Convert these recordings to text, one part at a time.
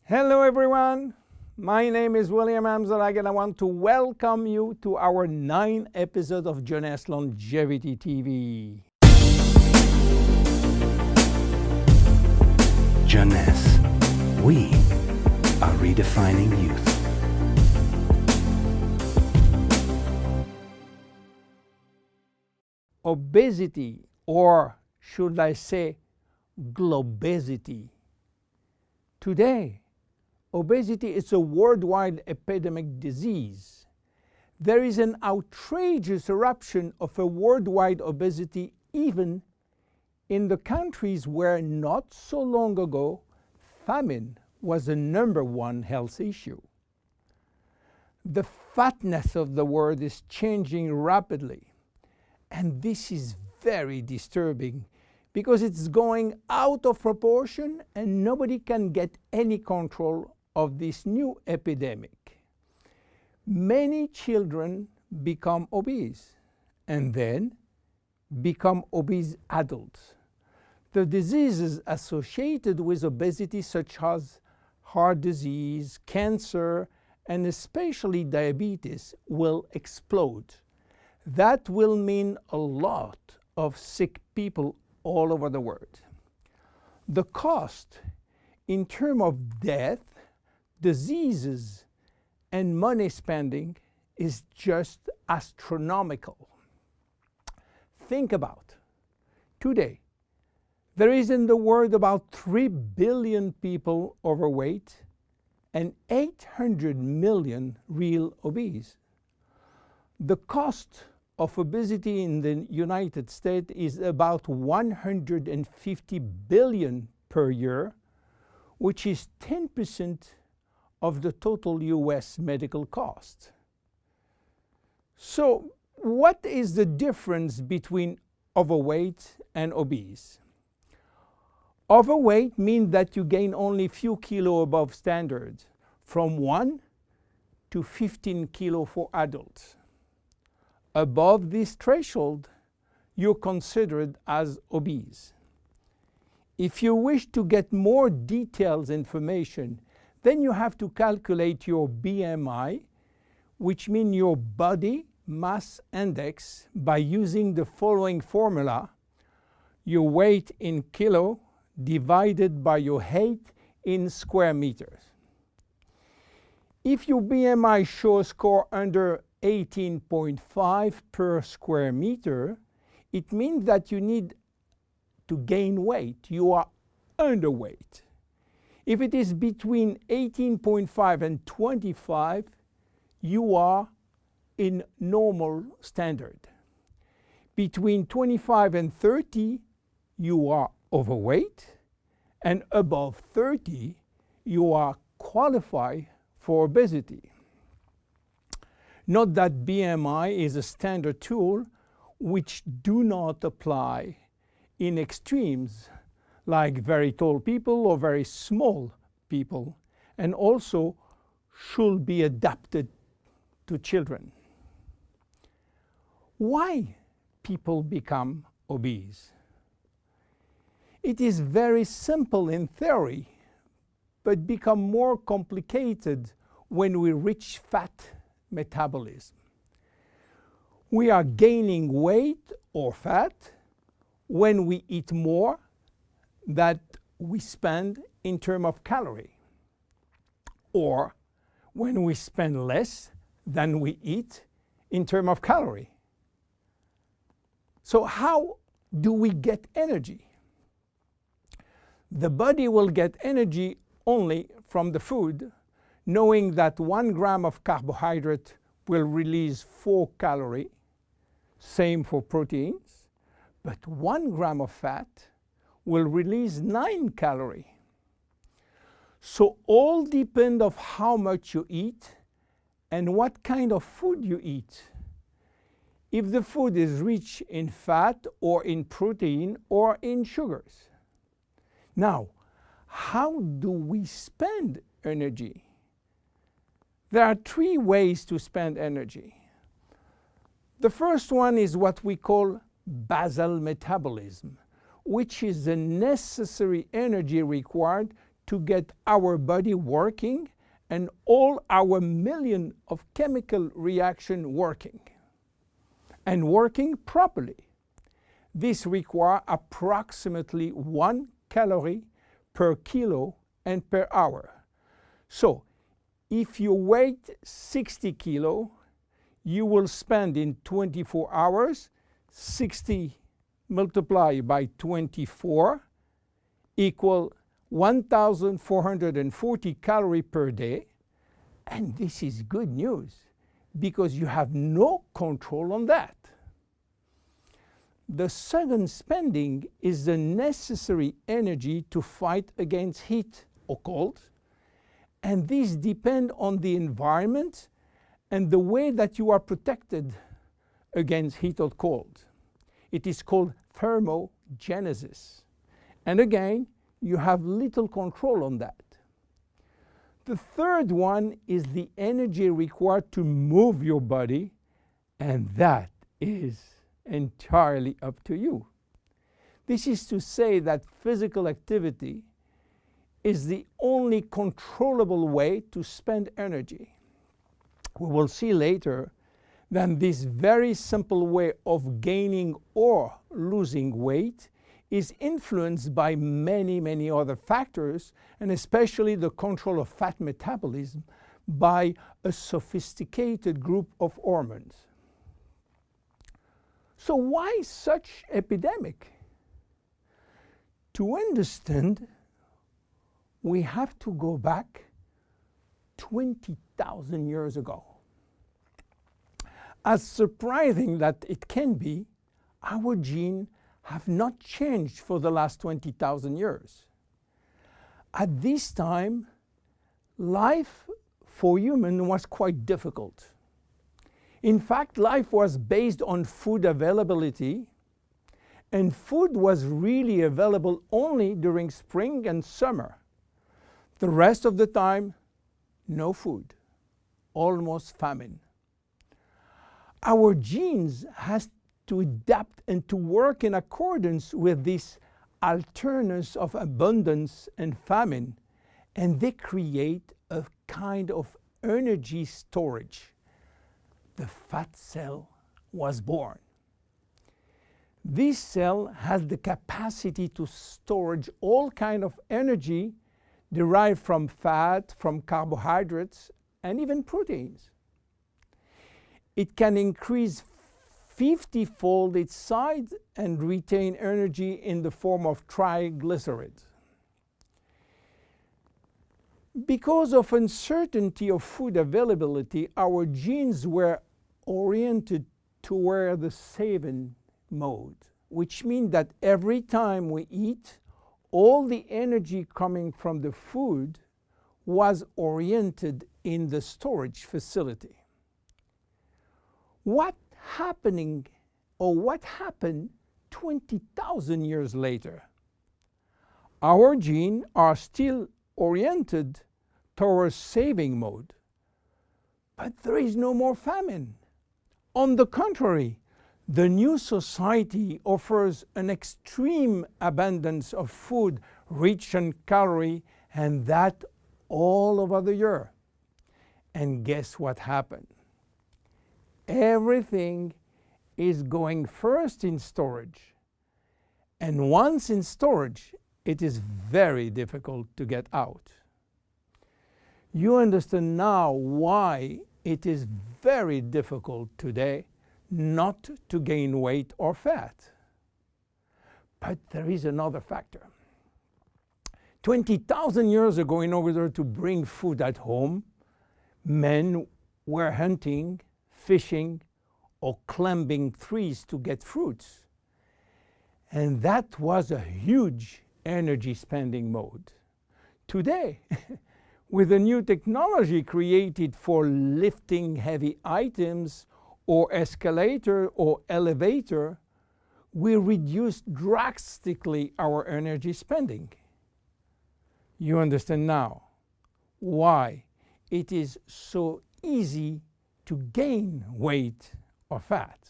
Hello everyone, my name is William Amzalag and I want to welcome you to our 9th episode of Jeunesse Longevity TV. Jeunesse, we are redefining youth. Obesity, or should I say globesity. Today, obesity is a worldwide epidemic disease. There is an outrageous eruption of a worldwide obesity even in the countries where not so long ago famine was the #1 health issue. The fatness of the world is changing rapidly, and this is very disturbing because it's going out of proportion and nobody can get any control of this new epidemic. Many children become obese and then become obese adults. The diseases associated with obesity, such as heart disease, cancer, and especially diabetes, will explode. That will mean a lot of sick people all over the world. The cost in terms of death, diseases, and money spending is just astronomical. Think about today, there is in the world about 3 billion people overweight and 800 million real obese. The cost of obesity in the United States is about $150 billion per year, which is 10% of the total US medical cost. So what is the difference between overweight and obese? Overweight means that you gain only a few kilos above standard, from 1 to 15 kilos for adults. Above this threshold, you're considered as obese. If you wish to get more detailed information, then you have to calculate your BMI, which means your body mass index, by using the following formula: your weight in kilo divided by your height in square meters. If your BMI shows score under 18.5 per square meter, it means that you need to gain weight. You are underweight. If it is between 18.5 and 25, you are in normal standard. Between 25 and 30, you are overweight, and above 30, you are qualified for obesity. Note that BMI is a standard tool which do not apply in extremes like very tall people or very small people, and also should be adapted to children. Why people become obese? It is very simple in theory, but become more complicated when we reach fat metabolism. We are gaining weight or fat when we eat more that we spend in terms of calorie, or when we spend less than we eat in terms of calorie. So how do we get energy? The body will get energy only from the food, knowing that 1 gram of carbohydrate will release 4 calories, same for proteins, but 1 gram of fat will release 9 calories. So all depend on how much you eat and what kind of food you eat. If the food is rich in fat or in protein or in sugars. Now, how do we spend energy? There are 3 ways to spend energy. The first one is what we call basal metabolism, which is the necessary energy required to get our body working and all our million of chemical reaction working and working properly. This requires approximately 1 calorie per kilo and per hour. So if you weigh 60 kilo, you will spend in 24 hours 60 multiplied by 24 equal 1,440 calories per day. And this is good news because you have no control on that. The second spending is the necessary energy to fight against heat or cold. And these depend on the environment and the way that you are protected against heat or cold. It is called thermogenesis. And again, you have little control on that. The third one is the energy required to move your body, and that is entirely up to you. This is to say that physical activity is the only controllable way to spend energy. We will see later that this very simple way of gaining or losing weight is influenced by many, many other factors, and especially the control of fat metabolism by a sophisticated group of hormones. So why such epidemic? To understand, we have to go back 20,000 years ago. As surprising that it can be, our genes have not changed for the last 20,000 years. At this time, life for humans was quite difficult. In fact, life was based on food availability, and food was really available only during spring and summer. The rest of the time, no food, almost famine. Our genes has to adapt and to work in accordance with this alternance of abundance and famine, and they create a kind of energy storage. The fat cell was born. This cell has the capacity to storage all kind of energy derived from fat, from carbohydrates, and even proteins. It can increase 50-fold its size and retain energy in the form of triglycerides. Because of uncertainty of food availability, our genes were oriented toward the saving mode, which means that every time we eat, all the energy coming from the food was oriented in the storage facility. What happened 20,000 years later? Our genes are still oriented towards saving mode, but there is no more famine. On the contrary, the new society offers an extreme abundance of food rich in calories, and that all over the year. And guess what happened? Everything is going first in storage. And once in storage, it is very difficult to get out. You understand now why it is very difficult today not to gain weight or fat. But there is another factor. 20,000 years ago, in order to bring food at home, men were hunting, fishing, or climbing trees to get fruits. And that was a huge energy spending mode. Today, with a new technology created for lifting heavy items or escalator or elevator, we reduce drastically our energy spending. You understand now why it is so easy to gain weight or fat.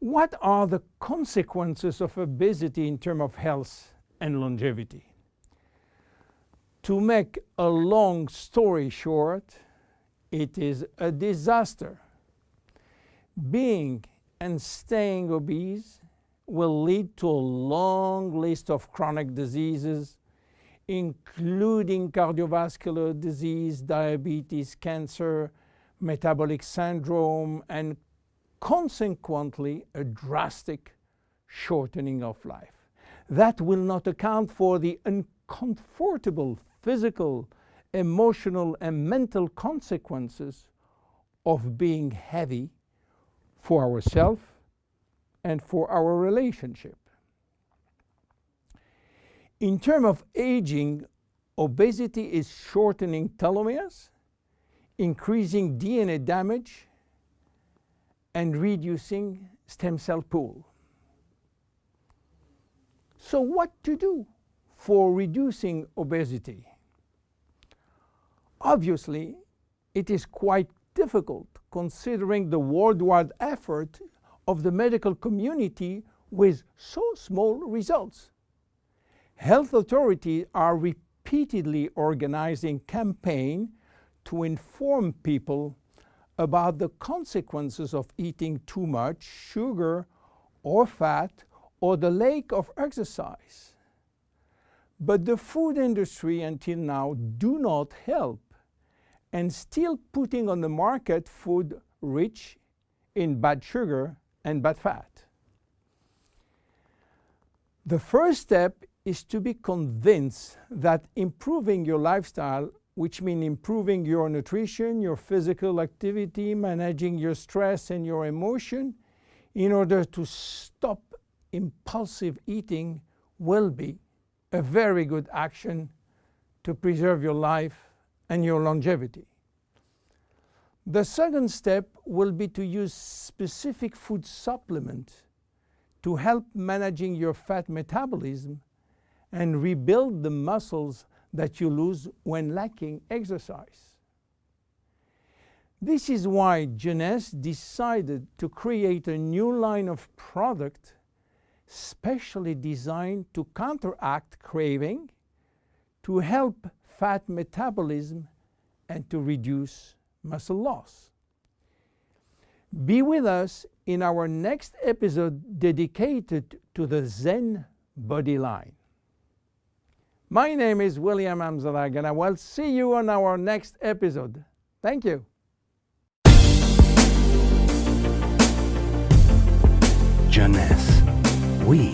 What are the consequences of obesity in terms of health and longevity? To make a long story short, it is a disaster. Being and staying obese will lead to a long list of chronic diseases, including cardiovascular disease, diabetes, cancer, metabolic syndrome, and consequently a drastic shortening of life. That will not account for the uncomfortable physical, emotional, and mental consequences of being heavy for ourselves and for our relationship. In terms of aging, obesity is shortening telomeres, increasing DNA damage, and reducing stem cell pool. So what to do for reducing obesity? Obviously, it is quite difficult considering the worldwide effort of the medical community with so small results. Health authorities are repeatedly organizing campaigns to inform people about the consequences of eating too much sugar or fat or the lack of exercise. But the food industry until now do not help and still putting on the market food rich in bad sugar and bad fat. The first step is to be convinced that improving your lifestyle, which means improving your nutrition, your physical activity, managing your stress and your emotion, in order to stop impulsive eating, will be a very good action to preserve your life and your longevity. The second step will be to use specific food supplements to help managing your fat metabolism and rebuild the muscles that you lose when lacking exercise. This is why Jeunesse decided to create a new line of product specially designed to counteract craving, to help fat metabolism, and to reduce muscle loss. Be with us in our next episode dedicated to the Zen Body line. My name is William Amzalag, and I will see you on our next episode. Thank you. Jeunesse. We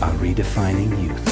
are redefining youth.